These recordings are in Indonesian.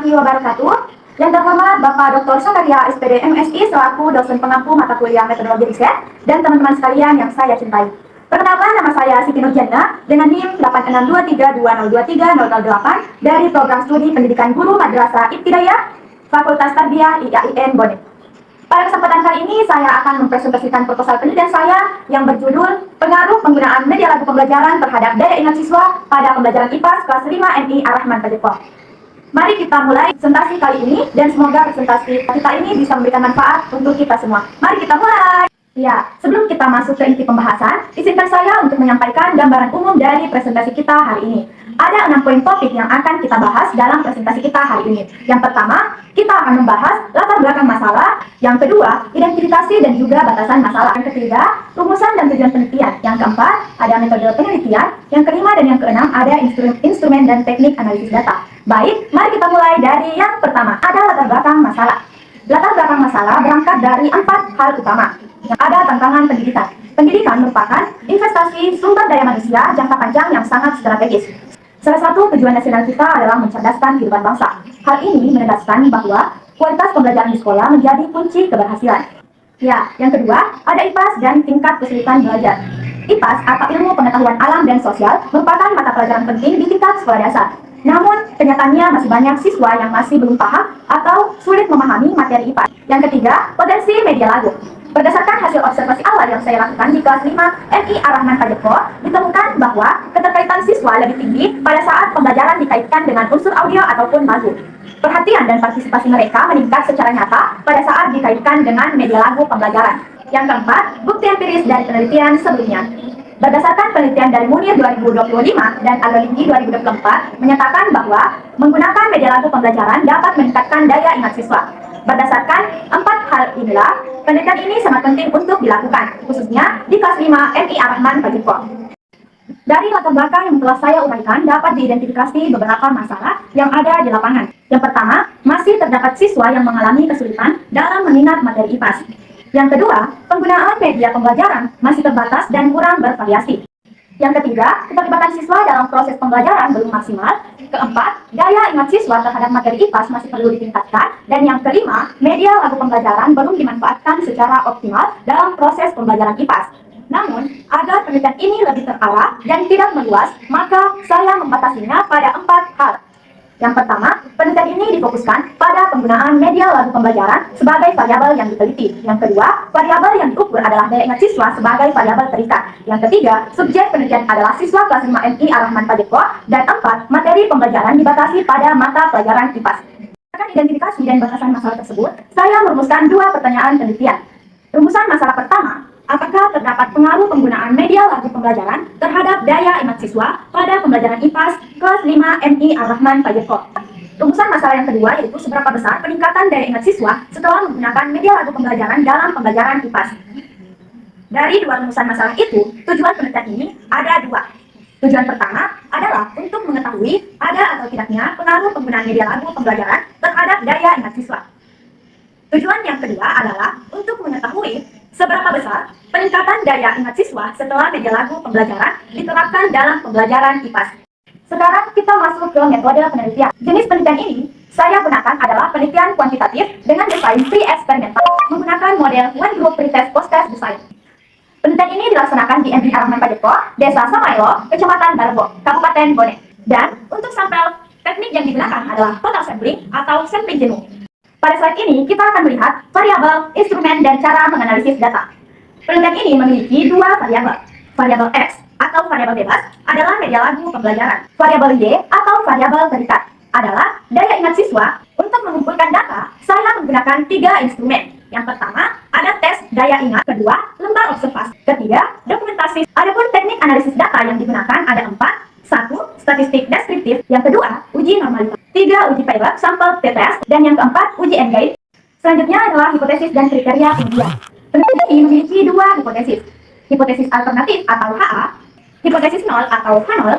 warahmatullahi wabarakatuh. Yang terhormat Bapak Dr. Sakaria SPD MSI selaku dosen pengampu mata kuliah metodologi riset dan teman-teman sekalian yang saya cintai. Perkenalkan, nama saya Siti Nurjana dengan NIM 862320230008 dari program studi pendidikan guru Madrasah Ibtidaiyah Fakultas Tarbiyah IAIN Bonet. Pada kesempatan kali ini saya akan mempresentasikan proposal penelitian saya yang berjudul Pengaruh Penggunaan Media Lagu Pembelajaran terhadap Daya Ingat Siswa pada Pembelajaran IPAS kelas 5 MI Ar-Rahman Pajeko. Mari kita mulai presentasi kali ini dan semoga presentasi kita ini bisa memberikan manfaat untuk kita semua. Mari kita mulai. Ya, sebelum kita masuk ke inti pembahasan, izinkan saya untuk menyampaikan gambaran umum dari presentasi kita hari ini. Ada 6 poin topik yang akan kita bahas dalam presentasi kita hari ini. Yang pertama, kita akan membahas latar belakang masalah. Yang kedua, identifikasi dan juga batasan masalah. Yang ketiga, rumusan dan tujuan penelitian. Yang keempat, ada metode penelitian. Yang kelima dan yang keenam, ada instrumen dan teknik analisis data. Baik, mari kita mulai dari yang pertama, ada latar belakang masalah. Latar belakang masalah berangkat dari 4 hal utama. Yang ada tantangan pendidikan. Pendidikan merupakan investasi sumber daya manusia jangka panjang yang sangat strategis. Salah satu tujuan nasional kita adalah mencerdaskan kehidupan bangsa. Hal ini menegaskan bahwa kualitas pembelajaran di sekolah menjadi kunci keberhasilan. Ya, yang kedua, ada IPAS dan tingkat kesulitan belajar. IPAS atau ilmu pengetahuan alam dan sosial merupakan mata pelajaran penting di tingkat sekolah dasar. Namun, kenyataannya masih banyak siswa yang masih belum paham atau sulit memahami materi IPAS. Yang ketiga, potensi media lagu. Berdasarkan hasil observasi awal yang saya lakukan di kelas 5 MI Ar-Rahman Pajeko, ditemukan bahwa keterkaitan siswa lebih tinggi pada saat pembelajaran dikaitkan dengan unsur audio ataupun lagu. Perhatian dan partisipasi mereka meningkat secara nyata pada saat dikaitkan dengan media lagu pembelajaran. Yang keempat, bukti empiris dari penelitian sebelumnya. Berdasarkan penelitian dari Munir 2025 dan Al-Ghalidi 2024 menyatakan bahwa menggunakan media lagu pembelajaran dapat meningkatkan daya ingat siswa. Berdasarkan 4 hal inilah, penelitian ini sangat penting untuk dilakukan, khususnya di kelas 5 MI Ar-Rahman Pajeko. Dari latar belakang yang telah saya uraikan, dapat diidentifikasi beberapa masalah yang ada di lapangan. Yang pertama, masih terdapat siswa yang mengalami kesulitan dalam mengingat materi IPAS. Yang kedua, penggunaan media pembelajaran masih terbatas dan kurang bervariasi. Yang ketiga, keterlibatan siswa dalam proses pembelajaran belum maksimal. Keempat, daya ingat siswa terhadap materi IPAS masih perlu ditingkatkan. Dan yang kelima, media lagu pembelajaran belum dimanfaatkan secara optimal dalam proses pembelajaran IPAS. Namun, agar penelitian ini lebih terarah dan tidak meluas, maka saya membatasinya pada 4 hal. Yang pertama, penelitian ini difokuskan pada penggunaan media lagu pembelajaran sebagai variabel yang diteliti. Yang kedua, variabel yang diukur adalah daya ingat siswa sebagai variabel terikat. Yang ketiga, subjek penelitian adalah siswa kelas 5 MI Ar-Rahman Pajeko. Dan 4, materi pembelajaran dibatasi pada mata pelajaran IPAS. Berdasarkan identifikasi dan batasan masalah tersebut, saya merumuskan 2 pertanyaan penelitian. Rumusan masalah pertama, apakah terdapat pengaruh penggunaan media lagu pembelajaran terhadap daya ingat siswa pada pembelajaran IPAS kelas 5 MI Ar-Rahman Pajeko? Rumusan masalah yang kedua yaitu seberapa besar peningkatan daya ingat siswa setelah menggunakan media lagu pembelajaran dalam pembelajaran IPAS. Dari 2 rumusan masalah itu, tujuan penelitian ini ada 2. Tujuan pertama adalah untuk mengetahui ada atau tidaknya pengaruh penggunaan media lagu pembelajaran terhadap daya ingat siswa. Tujuan yang kedua adalah untuk mengetahui seberapa besar peningkatan daya ingat siswa setelah media lagu pembelajaran diterapkan dalam pembelajaran IPAS. Sekarang kita masuk ke metode penelitian. Jenis penelitian ini saya gunakan adalah penelitian kuantitatif dengan desain pre-eksperimental menggunakan model one group pretest post-test design. Penelitian ini dilaksanakan di MI Ar-Rahman Pajeko, Desa Samaelo, Kecamatan Barebo, Kabupaten Bonet. Dan untuk sampel, teknik yang digunakan adalah total sampling atau sampling jenuh. Pada slide ini, kita akan melihat variabel, instrumen, dan cara menganalisis data. Penelitian ini memiliki 2 variabel. Variabel X atau variabel bebas adalah media lagu pembelajaran. Variabel Y atau variabel terikat adalah daya ingat siswa. Untuk mengumpulkan data, saya menggunakan 3 instrumen. Yang pertama, ada tes daya ingat. Kedua, lembar observasi. Ketiga, dokumentasi. Adapun teknik analisis data yang digunakan ada 4. 1. Statistik deskriptif. Yang kedua, uji normalitas. 3. Uji pilot, sampel t-test. Dan yang keempat, uji engage. Selanjutnya adalah hipotesis dan kriteria pengujian. Penelitian ini memiliki 2 hipotesis. Hipotesis alternatif atau HA, hipotesis nol atau H0.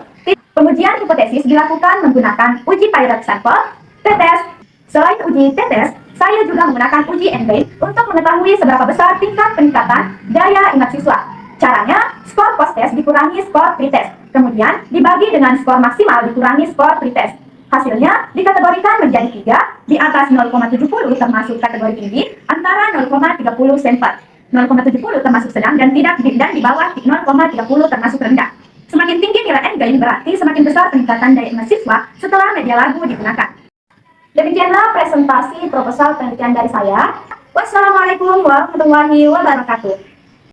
Pengujian hipotesis dilakukan menggunakan uji pilot sampel, t-test. Selain uji t-test, saya juga menggunakan uji engage untuk mengetahui seberapa besar tingkat peningkatan daya ingat siswa. Caranya, skor post-test dikurangi skor pre-test. Kemudian dibagi dengan skor maksimal dikurangi skor pretest. Hasilnya dikategorikan menjadi 3 atas 0,70 termasuk kategori tinggi, antara 0,30 sempat. 0,70 termasuk sedang dan di bawah 0,30 termasuk rendah. Semakin tinggi nilai endgain berarti semakin besar peningkatan daya ingat siswa setelah media lagu digunakan. Demikianlah presentasi proposal penelitian dari saya. Wassalamualaikum warahmatullahi wabarakatuh.